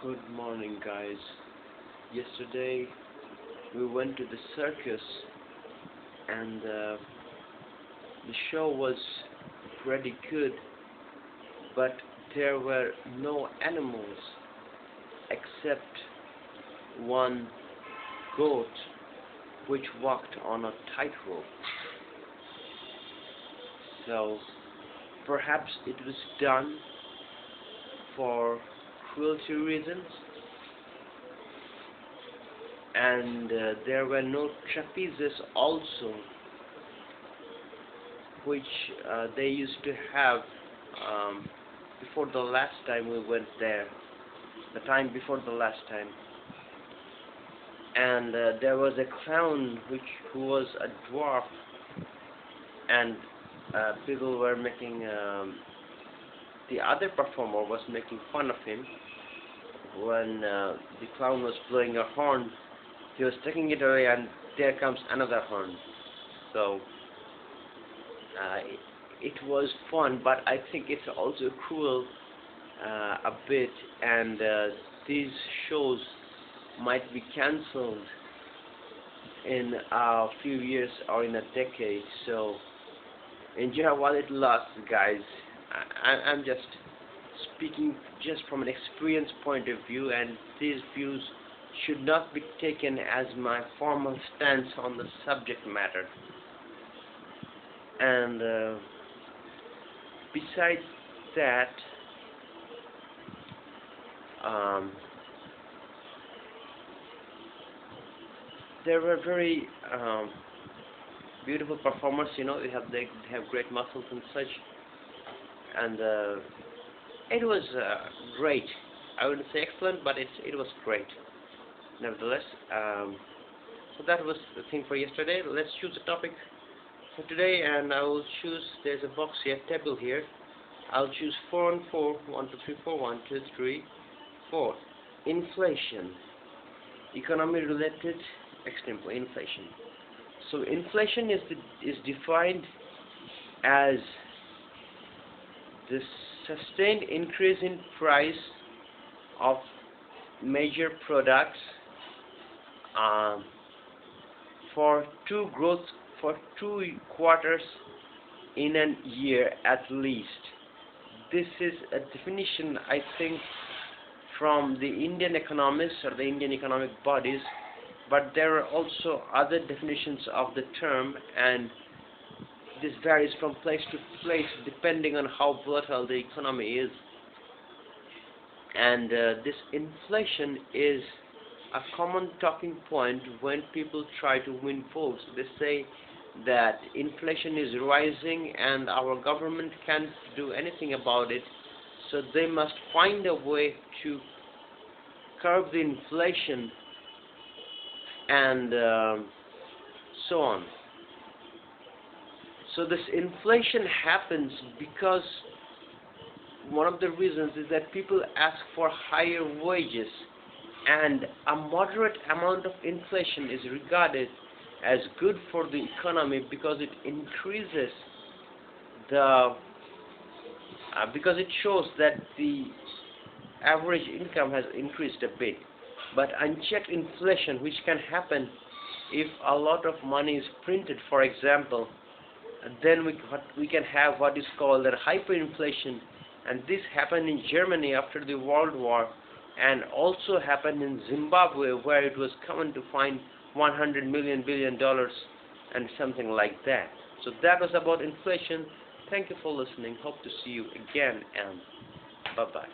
Good morning, guys. Yesterday we went to the circus and the show was pretty good, but there were no animals except one goat which walked on a tightrope. So perhaps it was done for cruelty reasons, and there were no trapezes also, which they used to have before the last time we went there, the time before the last time. And there was a clown who was a dwarf, and people were making the other performer was making fun of him when the clown was blowing a horn. He was taking it away, and there comes another horn. So it was fun, but I think it's also cruel a bit, and these shows might be cancelled in a few years or in a decade. So enjoy while it lasts, guys. I'm just speaking just from an experience point of view, and these views should not be taken as my formal stance on the subject matter. And besides that, there were very beautiful performers. They have great muscles and such, and it was great. I wouldn't say excellent, but it was great nevertheless. So that was the thing for yesterday. Let's choose a topic for today, and I will choose, there's a box here, table here. I'll choose 4 and 4, 1, 2, 3, 4, 1, 2, 3, 4. Inflation, economy related extreme inflation. So inflation is defined as the sustained increase in price of major products for two quarters in a year at least. This is a definition, I think, from the Indian economists or the Indian economic bodies, but there are also other definitions of the term, and this varies from place to place depending on how volatile the economy is. And this inflation is a common talking point when people try to win votes. They say that inflation is rising and our government can't do anything about it, so they must find a way to curb the inflation, and so on. So this inflation happens because one of the reasons is that people ask for higher wages, and a moderate amount of inflation is regarded as good for the economy because it increases because it shows that the average income has increased a bit. But unchecked inflation, which can happen if a lot of money is printed, for example, then we can have what is called a hyperinflation, and this happened in Germany after the World War, and also happened in Zimbabwe, where it was common to find $100 billion and something like that. So that was about inflation. Thank you for listening. Hope to see you again, and bye-bye.